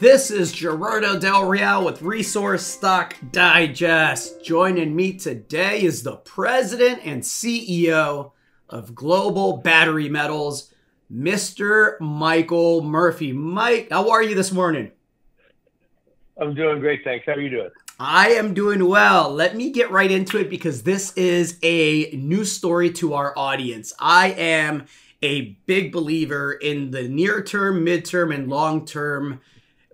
This is Gerardo Del Real with Resource Stock Digest. Joining me today is the President and CEO of Global Battery Metals, Mr. Michael Murphy. Mike, how are you this morning? I'm doing great, thanks. How are you doing? I am doing well. Let me get right into it because this is a new story to our audience. I am a big believer in the near-term, mid-term, and long-term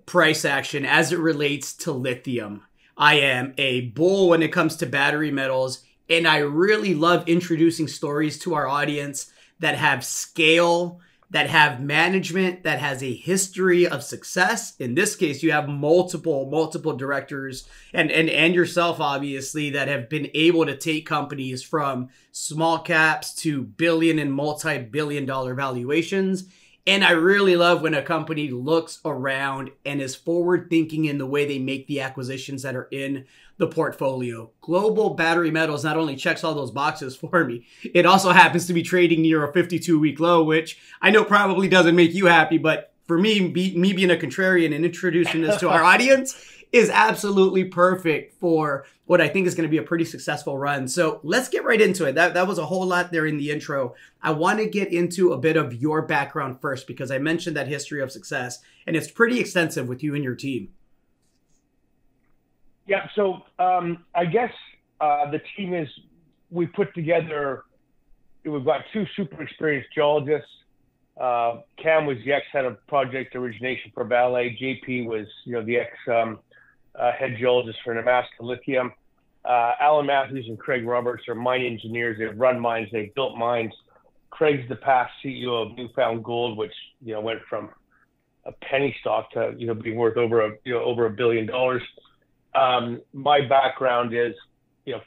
price action as it relates to lithium. I am a bull when it comes to battery metals, and I really love introducing stories to our audience that have scale, that have management, that has a history of success. In this case, you have multiple directors and yourself, obviously, that have been able to take companies from small caps to billion and multi-billion dollar valuations. And I really love when a company looks around and is forward thinking in the way they make the acquisitions that are in the portfolio. Global Battery Metals not only checks all those boxes for me, it also happens to be trading near a 52-week low, which I know probably doesn't make you happy, but for me being a contrarian and introducing this to our audience is absolutely perfect for what I think is going to be a pretty successful run. So let's get right into it. That was a whole lot there in the intro. I want to get into a bit of your background first because I mentioned that history of success, and it's pretty extensive with you and your team. Yeah, so I guess the team is, we put together, we've got two super experienced geologists. Cam was the ex-head of project origination for Vale. JP was, the ex-head geologist for Nemaska Lithium. Alan Matthews and Craig Roberts are mine engineers. They've run mines, they've built mines. Craig's the past CEO of Newfound Gold, which, went from a penny stock to, being worth over $1 billion. My background is,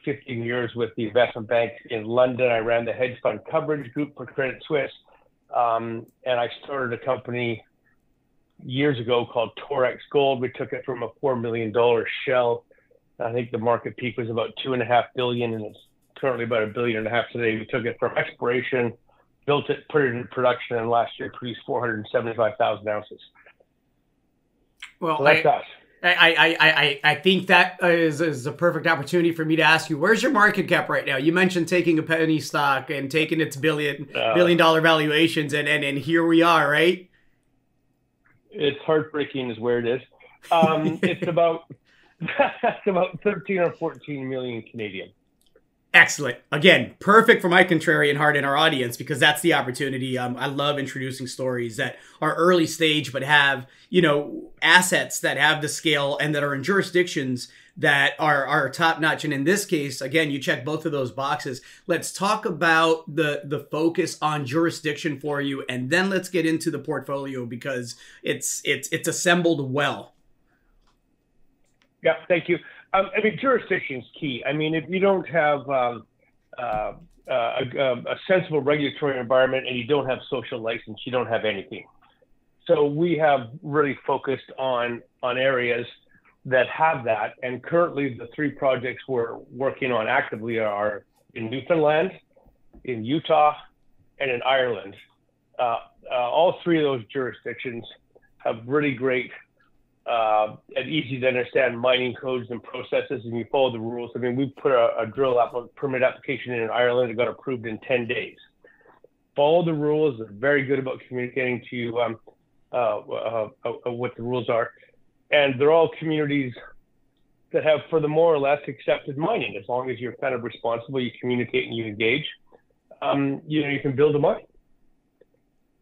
15 years with the investment bank in London. I ran the hedge fund coverage group for Credit Suisse. And I started a company years ago called Torex Gold. We took it from a $4 million shell. I think the market peak was about $2.5 billion, and it's currently about $1.5 billion today. We took it from exploration, built it, put it in production, and last year produced 475,000 ounces. Well, so that's us. I think that is a perfect opportunity for me to ask you, where's your market cap right now? You mentioned taking a penny stock and taking its billion dollar valuations, and here we are, right? It's heartbreaking is where it is. It's about 13 or 14 million Canadian. Excellent. Again, perfect for my contrarian heart in our audience, because that's the opportunity. I love introducing stories that are early stage, but have, assets that have the scale and that are in jurisdictions that are top notch. And in this case, again, you check both of those boxes. Let's talk about the focus on jurisdiction for you, and then let's get into the portfolio because it's assembled well. Yeah, thank you. Jurisdiction is key. If you don't have a sensible regulatory environment and you don't have social license, you don't have anything. So we have really focused on areas that have that. And currently, the three projects we're working on actively are in Newfoundland, in Utah, and in Ireland. All three of those jurisdictions have really great and easy to understand mining codes and processes, and you follow the rules. We put a drill permit application in Ireland. It got approved in 10 days. Follow the rules. They're very good about communicating to you what the rules are. And they're all communities that have, for the more or less, accepted mining. As long as you're kind of responsible, you communicate and you engage, you can build a mine.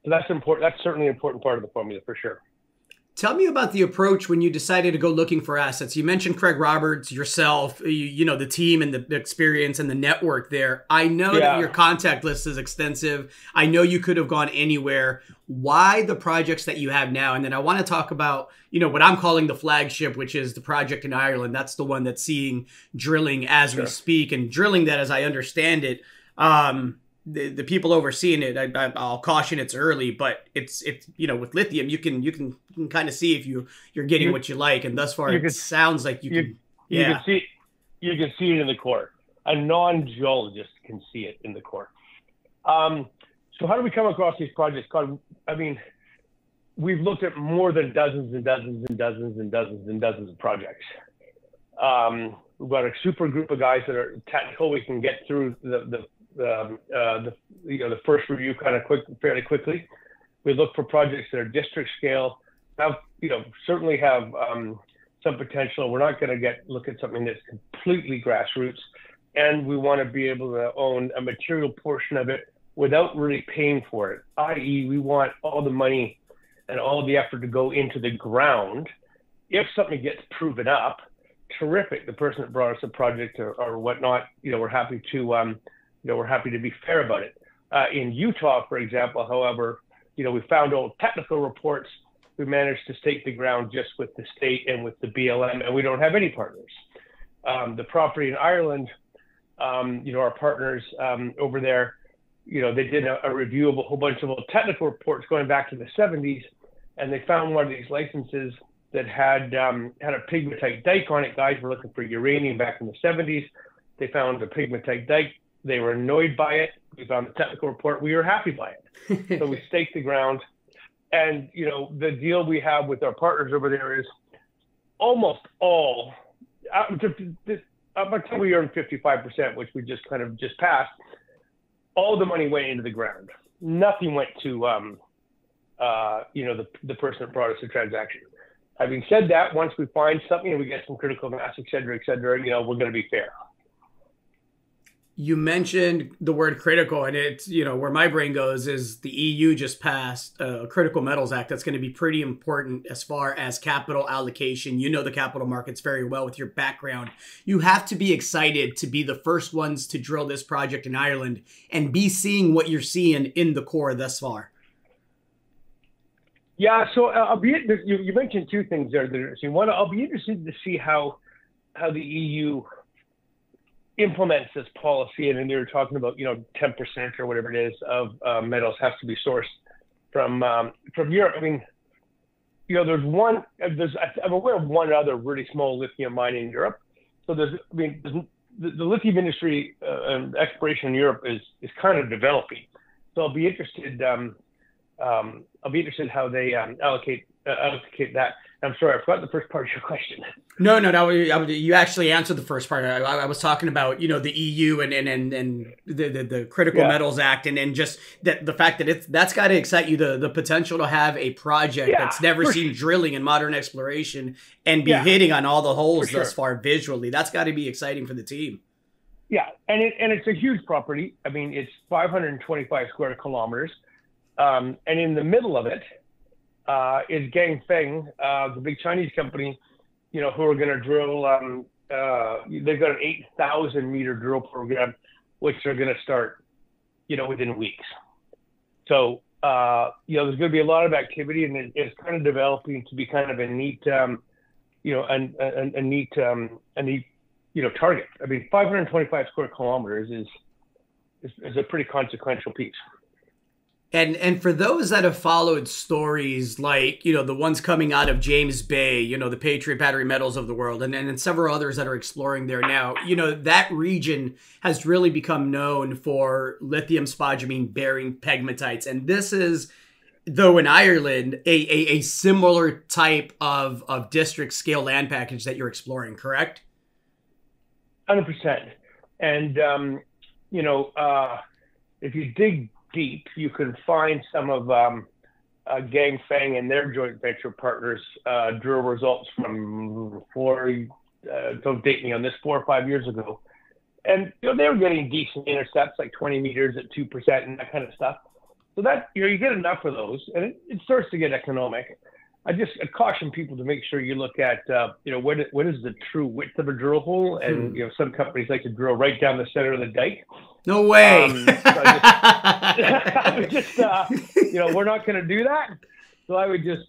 So that's important. That's certainly an important part of the formula for sure. Tell me about the approach when you decided to go looking for assets. You mentioned Craig Roberts, yourself, the team and the experience and the network there. I know that your contact list is extensive. I know you could have gone anywhere. Why the projects that you have now? And then I want to talk about, what I'm calling the flagship, which is the project in Ireland. That's the one that's seeing drilling as we speak, and drilling that, as I understand it, the people overseeing it, I'll caution it's early, but it's with lithium you can kind of see if you're getting what you like, and thus far it sounds like you can see it in the core. A non-geologist can see it in the core. So how do we come across these projects? we've looked at more than dozens and dozens and dozens and dozens and dozens of projects. We've got a super group of guys that are technical. We can get through the first review fairly quickly. We look for projects that are district scale, certainly have some potential. We're not going to look at something that's completely grassroots, and we want to be able to own a material portion of it without really paying for it. I.e., we want all the money and all the effort to go into the ground. If something gets proven up, terrific. The person that brought us a project or whatnot, we're happy to be fair about it. In Utah, for example, however, we found old technical reports. We managed to stake the ground just with the state and with the BLM, and we don't have any partners. The property in Ireland, our partners over there, they did a review of a whole bunch of old technical reports going back to the 70s, and they found one of these licenses that had a pegmatite dike on it. Guys were looking for uranium back in the 70s. They found a pegmatite dike. They were annoyed by it. We found the technical report. We were happy by it. So we staked the ground. And, the deal we have with our partners over there is almost all, up until we earned 55%, which we just passed, all the money went into the ground. Nothing went to, the person that brought us the transaction. Having said that, once we find something and we get some critical mass, et cetera, we're going to be fair. You mentioned the word critical, and it's, where my brain goes is the EU just passed a Critical Metals Act that's going to be pretty important as far as capital allocation. The capital markets very well with your background. You have to be excited to be the first ones to drill this project in Ireland and be seeing what you're seeing in the core thus far. Yeah, so you mentioned two things there that are interesting. One, I'll be interested to see how the EU implements this policy. And they were talking about 10% or whatever it is of metals has to be sourced from Europe. I mean, I'm aware of one other really small lithium mine in Europe. So the lithium industry and exploration in Europe is kind of developing. So I'll be interested. I'll be interested how they allocate that. I'm sorry, I forgot the first part of your question. No. You actually answered the first part. I was talking about the EU and the Critical Metals Act, and just the fact that that's got to excite you. The potential to have a project that's never seen drilling in modern exploration and be hitting on all the holes thus far visually. That's got to be exciting for the team. Yeah, and it's a huge property. I mean, it's 525 square kilometers. And in the middle of it is Ganfengs, the big Chinese company, who are going to drill. They've got an 8,000 meter drill program, which they're going to start, within weeks. So, there's going to be a lot of activity, and it's kind of developing to be kind of a neat, a neat target. I mean, 525 square kilometers is a pretty consequential piece. And for those that have followed stories like, the ones coming out of James Bay, the Patriot Battery Metals of the world, and several others that are exploring there now, that region has really become known for lithium spodumene bearing pegmatites. And this is, though in Ireland, a similar type of district scale land package that you're exploring, correct? 100%. And, if you dig deep, you can find some of Ganfeng and their joint venture partners drill results from don't date me on this, 4 or 5 years ago, and they were getting decent intercepts like 20 meters at 2% and that kind of stuff. So that you get enough of those, and it starts to get economic. I caution people to make sure you look at what is the true width of a drill hole, and some companies like to drill right down the center of the dike. No way. I would just we're not going to do that. So I would just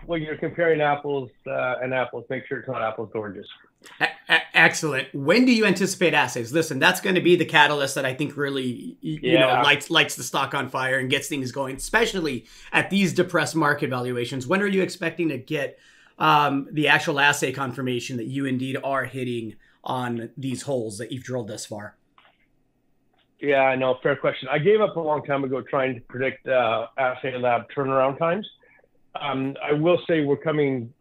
when you're comparing apples and apples, make sure it's not apples to oranges. Excellent. When do you anticipate assays? Listen, that's going to be the catalyst that I think really, lights the stock on fire and gets things going, especially at these depressed market valuations. When are you expecting to get the actual assay confirmation that you indeed are hitting on these holes that you've drilled thus far? Yeah, I know. Fair question. I gave up a long time ago trying to predict assay lab turnaround times. I will say we're coming,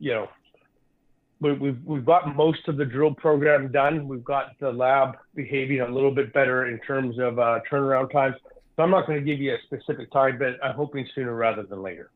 we've got most of the drill program done. We've got the lab behaving a little bit better in terms of turnaround times. So I'm not going to give you a specific time, but I'm hoping sooner rather than later.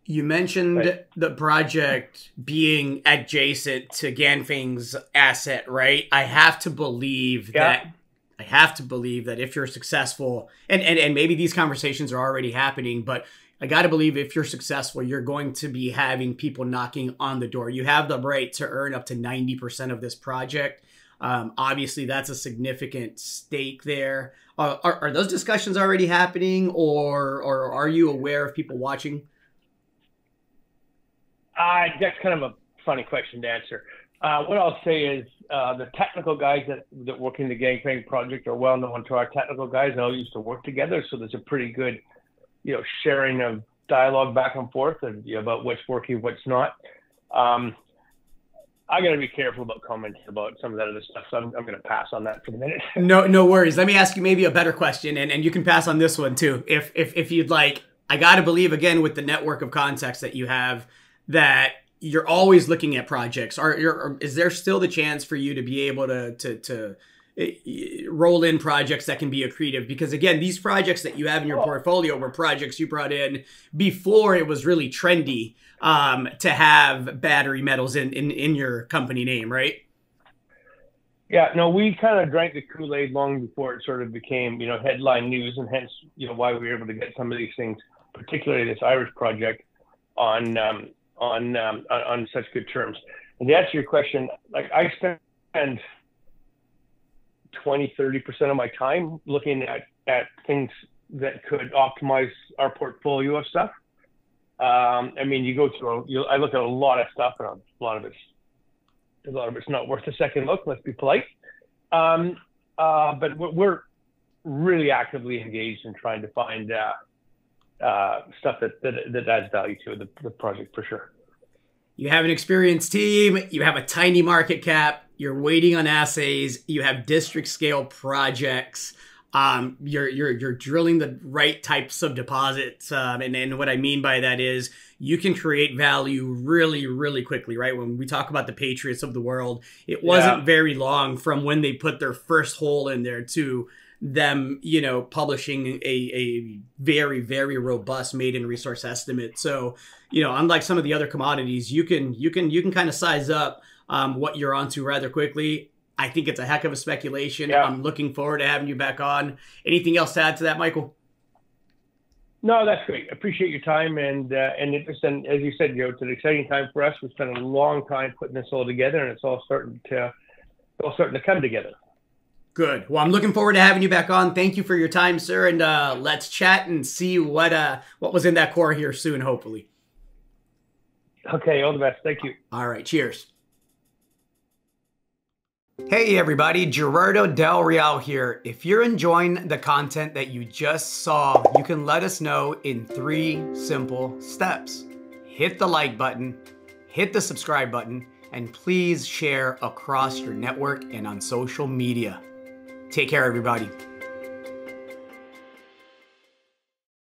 You mentioned the project being adjacent to Ganfeng's asset, right? I have to believe that if you're successful, and maybe these conversations are already happening, but I got to believe if you're successful, you're going to be having people knocking on the door. You have the right to earn up to 90% of this project. Obviously, that's a significant stake there. Are those discussions already happening, or are you aware of people watching? That's kind of a funny question to answer. What I'll say is the technical guys that work in the Ganfeng project are well known to our technical guys. They all used to work together, so there's a pretty good sharing of dialogue back and forth and about what's working, what's not. I got to be careful about commenting about some of that other stuff, so I'm going to pass on that for the minute. No worries. Let me ask you maybe a better question, and you can pass on this one too, if you'd like. I got to believe, again, with the network of contacts that you have, that you're always looking at projects. Is there still the chance for you to be able to roll in projects that can be accretive? Because again, these projects that you have in your portfolio were projects you brought in before it was really trendy to have battery metals in your company name, right? Yeah, no, we kind of drank the Kool-Aid long before it sort of became, headline news, and hence, why we were able to get some of these things, particularly this Irish project, on such good terms. And to answer your question, like I spend 20-30% of my time looking at things that could optimize our portfolio of stuff. I mean, you go through, I look at a lot of stuff, and a lot of it's not worth a second look. Let's be polite. But we're really actively engaged in trying to find stuff that adds value to the project for sure. You have an experienced team. You have a tiny market cap. You're waiting on assays. You have district scale projects. You're drilling the right types of deposits. And what I mean by that is you can create value really, really quickly, right? When we talk about the Patriots of the world, it wasn't very long from when they put their first hole in there to them, publishing a very, very robust maiden resource estimate. So, unlike some of the other commodities, you can kind of size up what you're onto rather quickly. I think it's a heck of a speculation. Yeah. I'm looking forward to having you back on. Anything else to add to that, Michael? No, that's great. Appreciate your time and interest. And as you said, it's an exciting time for us. We've spent a long time putting this all together, and it's all starting to come together. Good. Well, I'm looking forward to having you back on. Thank you for your time, sir. And let's chat and see what was in that core here soon, hopefully. Okay. All the best. Thank you. All right. Cheers. Hey everybody, Gerardo Del Real here. If you're enjoying the content that you just saw, you can let us know in 3 simple steps. Hit the like button, hit the subscribe button, and please share across your network and on social media. Take care, everybody.